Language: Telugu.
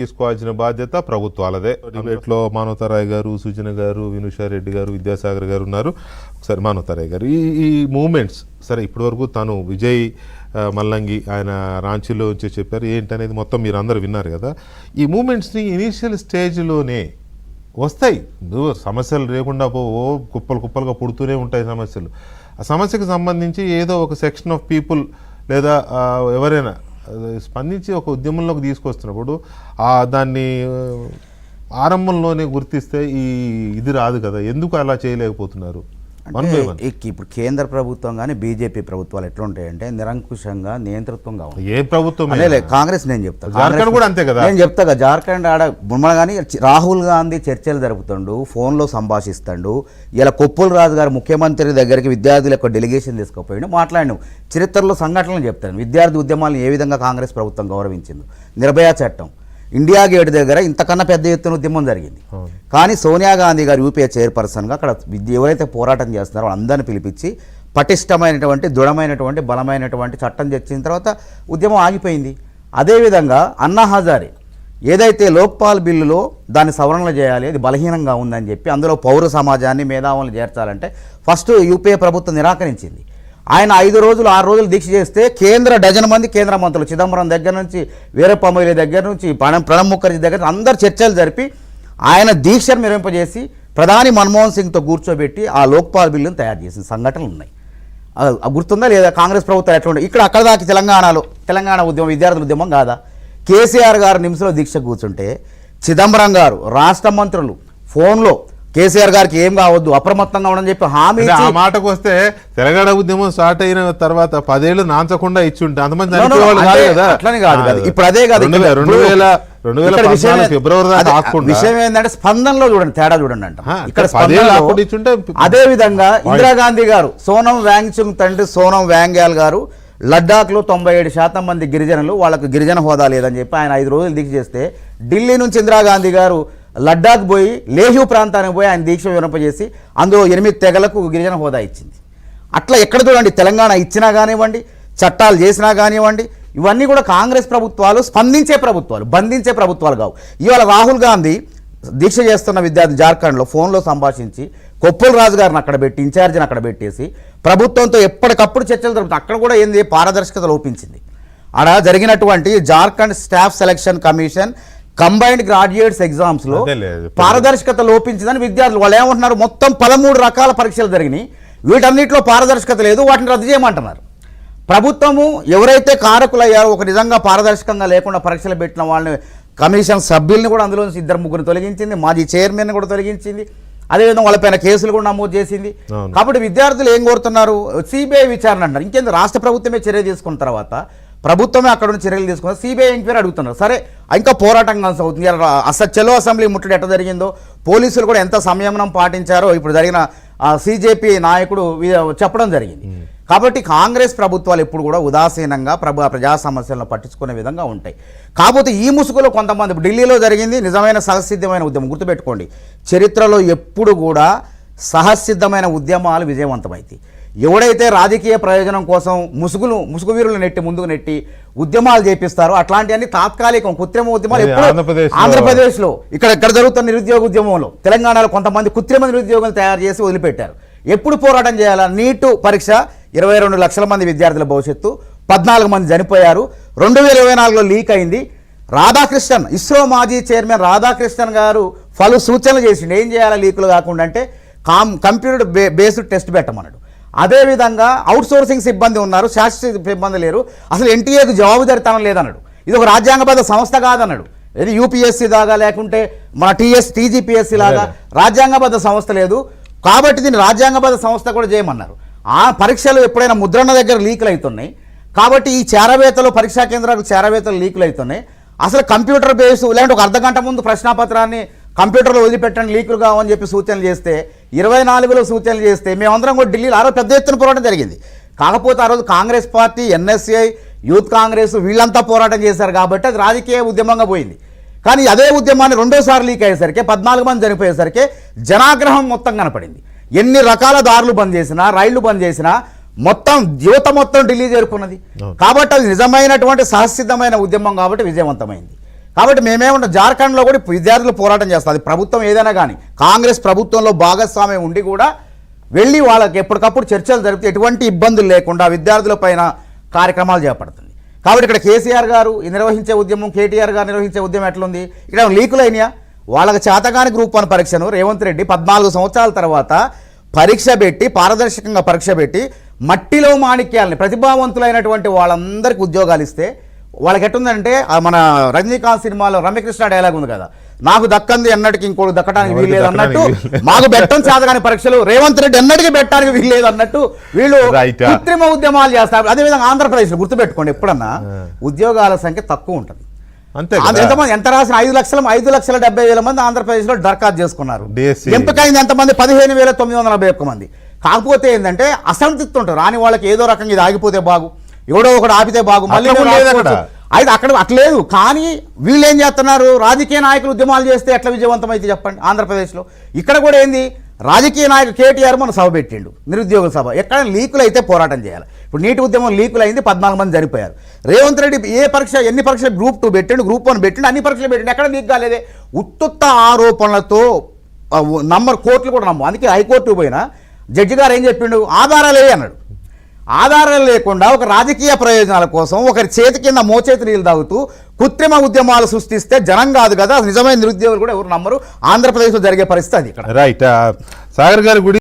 తీసుకోవాల్సిన బాధ్యత ప్రభుత్వాలదే. డిబేట్లో మానవతారాయ్ గారు, సుజన గారు, వినుషారెడ్డి గారు, విద్యాసాగర్ గారు ఉన్నారు. ఒకసారి మానవతారాయ్ గారు, ఈ మూమెంట్స్ సరే ఇప్పటివరకు తను విజయ్ మల్లంగి ఆయన రాంచీలో వచ్చి చెప్పారు ఏంటనేది మొత్తం మీరు అందరూ విన్నారు కదా. ఈ మూమెంట్స్ని ఇనీషియల్ స్టేజ్లోనే వస్తాయి, సమస్యలు లేకుండా ఓ కుప్పలు కుప్పలుగా పుడుతూనే ఉంటాయి సమస్యలు. ఆ సమస్యకు సంబంధించి ఏదో ఒక సెక్షన్ ఆఫ్ పీపుల్ లేదా ఎవరైనా స్పందించి ఒక ఉద్యమంలోకి తీసుకొస్తున్నప్పుడు దాన్ని ఆరంభంలోనే గుర్తిస్తే ఇది రాదు కదా. ఎందుకు అలా చేయలేకపోతున్నారు? ఇప్పుడు కేంద్ర ప్రభుత్వం కానీ బీజేపీ ప్రభుత్వాలు ఎట్లా ఉంటాయంటే నిరంకుశంగా నియంతృత్వంగా ఉంటాయి. ఏ ప్రభుత్వం కాంగ్రెస్ నేను చెప్తాను, జార్ఖండ్ కూడా అంతే కదా. నేను చెప్తా కదా, జార్ఖండ్ ఆడ బొమ్మలు కానీ రాహుల్ గాంధీ చర్చలు జరుపుతుండు, ఫోన్లో సంభాషిస్తాడు. ఇలా కొప్పుల రాజు గారు ముఖ్యమంత్రి దగ్గరికి విద్యార్థుల యొక్క డెలిగేషన్ తీసుకుపోయాడు, మాట్లాడిను. చరిత్రలో సంఘటనలు చెప్తాను, విద్యార్థి ఉద్యమాలను ఏ విధంగా కాంగ్రెస్ ప్రభుత్వం గౌరవించింది. నిర్భయ చట్టం, ఇండియా గేట్ దగ్గర ఇంతకన్నా పెద్ద ఎత్తున ఉద్యమం జరిగింది. కానీ సోనియా గాంధీ గారు యూపీఏ చైర్పర్సన్గా అక్కడ ఎవరైతే పోరాటం చేస్తున్నారో అందరిని పిలిపించి పటిష్టమైనటువంటి దృఢమైనటువంటి బలమైనటువంటి చట్టం తెచ్చిన తర్వాత ఉద్యమం ఆగిపోయింది. అదేవిధంగా అన్నా హజారే ఏదైతే లోక్పాల్ బిల్లులో దాన్ని సవరణలు చేయాలి, అది బలహీనంగా ఉందని చెప్పి అందులో పౌర సమాజాన్ని మేధావులను చేర్చాలంటే ఫస్ట్ యూపీఏ ప్రభుత్వం నిరాకరించింది. ఆయన 5 రోజులు 6 రోజులు దీక్ష చేస్తే డజన్ మంది కేంద్ర మంత్రులు చిదంబరం దగ్గర నుంచి వీరప్ప మొయిలీ దగ్గర నుంచి ప్రణబ్ ముఖర్జీ దగ్గర అందరు చర్చలు జరిపి ఆయన దీక్షను నిర్వహింపజేసి ప్రధాని మన్మోహన్ సింగ్తో కూర్చోబెట్టి ఆ లోక్పాల్ బిల్లును తయారు చేసిన సంఘటనలు ఉన్నాయి. గుర్తుందా లేదా? కాంగ్రెస్ ప్రభుత్వం ఎట్లా ఉండే ఇక్కడ అక్కడ దాకా తెలంగాణ ఉద్యమం విద్యార్థుల ఉద్యమం కాదా? కేసీఆర్ గారు నిమిషంలో దీక్ష కూర్చుంటే చిదంబరం గారు రాష్ట్ర మంత్రులు ఫోన్లో కేసీఆర్ గారికి ఏం కావద్దు అప్రమత్తంగా ఉండని చెప్పి హామీ. ఆ మాటకు వస్తే తెలంగాణ ఉద్యమం స్టార్ట్ అయిన తర్వాత 10 ఏళ్ళు నాంచకుండా ఇచ్చి ఉంటే అంతమంది అట్లని కాదు కదా. ఇప్పుడు అదే కాదు, విషయం ఏంటంటే స్పందనలో చూడండి, తేడా చూడండి అంట. ఇక్కడ అదే విధంగా ఇందిరాగాంధీ గారు సోనం వాంగ్చుంగ్ తండ్రి సోనం వాంగ్యాల్ గారు లడ్డాఖ్లో 97% మంది గిరిజనులు, వాళ్ళకు గిరిజన హోదా లేదని చెప్పి ఆయన 5 రోజులు దీక్ష చేస్తే ఢిల్లీ నుంచి ఇందిరాగాంధీ గారు లడ్డాఖ్ పోయి లేహ్యూ ప్రాంతానికి పోయి ఆయన దీక్ష వినపజేసి అందులో 8 తెగలకు గిరిజన హోదా ఇచ్చింది. అట్లా ఎక్కడ చూడండి, తెలంగాణ ఇచ్చినా కానివ్వండి, చట్టాలు చేసినా కానివ్వండి, ఇవన్నీ కూడా కాంగ్రెస్ ప్రభుత్వాలు స్పందించే ప్రభుత్వాలు, బంధించే ప్రభుత్వాలు కావు. ఇవాళ రాహుల్ గాంధీ దీక్ష చేస్తున్న విద్యార్థి జార్ఖండ్లో ఫోన్లో సంభాషించి కొప్పుల రాజు గారిని అక్కడ పెట్టి ఇన్ఛార్జిని అక్కడ పెట్టేసి ప్రభుత్వంతో ఎప్పటికప్పుడు చర్చలు జరుపుతాయి. అక్కడ కూడా ఏంది పారదర్శకత లోపించింది. అక్కడ జరిగినటువంటి Jharkhand staff selection commission combined graduates ఎగ్జామ్స్లో పారదర్శకత లోపించిందని విద్యార్థులు వాళ్ళు ఏమంటున్నారు, మొత్తం 13 రకాల పరీక్షలు జరిగినాయి, వీటన్నిటిలో పారదర్శకత లేదు, వాటిని రద్దు చేయమంటున్నారు. ప్రభుత్వము ఎవరైతే కారకులయ్యారో ఒక నిజంగా పారదర్శకంగా లేకుండా పరీక్షలు పెట్టిన వాళ్ళని కమిషన్ సభ్యుల్ని కూడా అందులో 2-3 తొలగించింది, మాజీ చైర్మన్ కూడా తొలగించింది, అదేవిధంగా వాళ్ళపైన కేసులు కూడా నమోదు చేసింది. కాబట్టి విద్యార్థులు ఏం కోరుతున్నారు, సిబిఐ విచారణ అంటారు. ఇంకేందుకు రాష్ట్ర ప్రభుత్వమే చర్య తీసుకున్న తర్వాత ప్రభుత్వమే అక్కడ నుంచి చర్యలు తీసుకున్నారు, సిబిఐ ఎంక్వైరీ అడుగుతున్నారు. సరే ఇంకా పోరాటం కొనసాగుతుంది. చెలో అసెంబ్లీ ముట్టడి ఎట్లా జరిగిందో, పోలీసులు కూడా ఎంత సంయమనం పాటించారో ఇప్పుడు జరిగిన సిజేపీ నాయకుడు చెప్పడం జరిగింది. కాబట్టి కాంగ్రెస్ ప్రభుత్వాలు ఎప్పుడు కూడా ఉదాసీనంగా ప్రజా సమస్యలను పట్టించుకునే విధంగా ఉంటాయి. కాకపోతే ఈ ముసుగులో కొంతమంది ఢిల్లీలో జరిగింది నిజమైన సహసిద్ధమైన ఉద్యమం. గుర్తుపెట్టుకోండి, చరిత్రలో ఎప్పుడు కూడా సహసిద్ధమైన ఉద్యమాలు విజయవంతమైతాయి. ఎవడైతే రాజకీయ ప్రయోజనం కోసం ముసుగు వీరులు నెట్టి ముందుకు నెట్టి ఉద్యమాలు చేపిస్తారో అట్లాంటివన్నీ తాత్కాలికం కృత్రిమ ఉద్యమాలు ఎప్పుడు ఆంధ్రప్రదేశ్లో ఇక్కడ జరుగుతున్న నిరుద్యోగ ఉద్యమంలో తెలంగాణలో కొంతమంది కృత్రిమ నిరుద్యోగులు తయారు చేసి వదిలిపెట్టారు. ఎప్పుడు పోరాటం చేయాలా? నీటు పరీక్ష 22 లక్షల మంది విద్యార్థుల భవిష్యత్తు, 14 మంది చనిపోయారు. 2024లో లీక్ అయింది. రాధాకృష్ణన్ ఇస్రో మాజీ చైర్మన్ రాధాకృష్ణన్ గారు పలు సూచనలు చేసిండు, ఏం చేయాలా లీకులు కాకుండా అంటే కంప్యూటర్ బేస్డ్ టెస్ట్ పెట్టమన్నాడు. అదేవిధంగా అవుట్సోర్సింగ్ సిబ్బంది ఉన్నారు, శాస్త్రీయ సిబ్బంది లేరు, అసలు ఎన్టీఏకు జవాబుదారితనం లేదన్నాడు. ఇది ఒక రాజ్యాంగబద్ధ సంస్థ కాదన్నాడు. ఇది యూపీఎస్సీ లాగా లేకుంటే మన టీజీపీఎస్సీ లాగా రాజ్యాంగబద్ధ సంస్థ లేదు, కాబట్టి దీన్ని రాజ్యాంగబద్ధ సంస్థ కూడా చేయమన్నారు. ఆ పరీక్షలు ఎప్పుడైనా ముద్రణ దగ్గర లీకులు అవుతున్నాయి, కాబట్టి ఈ చేరవేతలు పరీక్షా కేంద్రాలకు చేరవేతలు లీకులు అవుతున్నాయి. అసలు కంప్యూటర్ బేస్ లేదంటే ఒక అర్ధగంట ముందు ప్రశ్నాపత్రాన్ని కంప్యూటర్లో వదిలిపెట్టండి లీకులు కావని చెప్పి సూచనలు చేస్తే 24లో సూచనలు చేస్తే మేమందరం కూడా ఢిల్లీలో ఆ రోజు పెద్ద ఎత్తున పోరాటం జరిగింది. కాకపోతే ఆ రోజు Congress party, NSA, youth Congress వీళ్ళంతా పోరాటం చేశారు కాబట్టి అది రాజకీయ ఉద్యమంగా పోయింది. కానీ అదే ఉద్యమాన్ని రెండోసారి లీక్ అయ్యేసరికి 14 మంది చనిపోయేసరికి జనాగ్రహం మొత్తం కనపడింది. ఎన్ని రకాల దారులు బంద్ చేసినా, రైళ్లు బంద్ చేసినా మొత్తం యువత మొత్తం ఢిల్లీ చేరుకున్నది. కాబట్టి అది నిజమైనటువంటి సహసిద్ధమైన ఉద్యమం కాబట్టి విజయవంతమైంది. కాబట్టి మేమేమన్నా జార్ఖండ్లో కూడా విద్యార్థులు పోరాటం చేస్తాం. అది ప్రభుత్వం ఏదైనా కానీ కాంగ్రెస్ ప్రభుత్వంలో భాగస్వామ్యం ఉండి కూడా వెళ్ళి వాళ్ళకి ఎప్పటికప్పుడు చర్చలు జరిపితే ఎటువంటి ఇబ్బందులు లేకుండా విద్యార్థుల పైన కార్యక్రమాలు చేపడుతుంది. కాబట్టి ఇక్కడ కేసీఆర్ గారు నిర్వహించే ఉద్యమం, కేటీఆర్ గారు నిర్వహించే ఉద్యమం ఎట్లుంది? ఇక్కడ లీకులు అయినాయా? వాళ్ళకి చేతగాని గ్రూప్ 1 పరీక్షను రేవంత్ రెడ్డి 14 సంవత్సరాల తర్వాత పరీక్ష పెట్టి, పారదర్శకంగా పరీక్ష పెట్టి మట్టిలో మాణిక్యాలని ప్రతిభావంతులైనటువంటి వాళ్ళందరికీ ఉద్యోగాలు ఇస్తే వాళ్ళకి ఎట్టుందంటే మన రజనీకాంత్ సినిమాలో రమ్యకృష్ణ డైలాగ్ ఉంది కదా, నాకు దక్కంది ఎన్నటికి ఇంకోటి దక్కడానికి వీల్లేదు అన్నట్టు, మాకు పెట్టడం చేతగాని పరీక్షలు రేవంత్ రెడ్డి ఎన్నటికీ పెట్టడానికి వీల్లేదు అన్నట్టు వీళ్ళు కృత్రిమ ఉద్యమాలు చేస్తారు. అదేవిధంగా ఆంధ్రప్రదేశ్లో గుర్తుపెట్టుకోండి, ఎప్పుడన్నా ఉద్యోగాల సంఖ్య తక్కువ ఉంటుంది. ఎంతమంది ఎంత రాసిన 5,70,000 మంది ఆంధ్రప్రదేశ్లో దరఖాస్తు చేసుకున్నారు. ఎంపికైంది ఎంతమంది? 15,941 మంది. కాకపోతే ఏంటంటే అసంతృప్తి ఉంటారు. రాని వాళ్ళకి ఏదో రకంగా ఇది ఆగిపోతే బాగు, ఎవడో ఒకటి ఆపితే బాగు, మళ్ళీ అయితే అక్కడ అట్లేదు. కానీ వీళ్ళు ఏం చేస్తున్నారు? రాజకీయ నాయకులు ఉద్యమాలు చేస్తే ఎట్లా విజయవంతం అయితే చెప్పండి ఆంధ్రప్రదేశ్లో. ఇక్కడ కూడా ఏంది, రాజకీయ నాయకుడు కేటీఆర్ మన సభ పెట్టిండు, నిరుద్యోగుల సభ. ఎక్కడ లీకులు అయితే పోరాటం చేయాలి. ఇప్పుడు నీటి ఉద్యమం లీకులు అయింది, 14 మంది చనిపోయారు. రేవంత్ రెడ్డి ఎన్ని పరీక్షలు గ్రూప్ 2 పెట్టిండు, గ్రూప్ 1 పెట్టిండు, అన్ని పరీక్షలు పెట్టిండు, ఎక్కడ లీక్ కాలేదే. ఉత్తుత్త ఆరోపణలతో కోర్టులు కూడా నమ్ము. అందుకే హైకోర్టు పోయినా జడ్జి గారు ఏం చెప్పిండు, ఆధారాలే అన్నాడు. ఆధారాలు లేకుండా ఒక రాజకీయ ప్రయోజనాల కోసం ఒకరి చేతి కింద మోచేతి నీళ్ళు తాగుతూ కృత్రిమ ఉద్యమాలు సృష్టిస్తే జనం కాదు కదా, నిజమైన నిరుద్యోగులు కూడా ఎవరు నమ్మరు. ఆంధ్రప్రదేశ్లో జరిగే పరిస్థితి అది. రైట్. సాగర్ గారి గుడి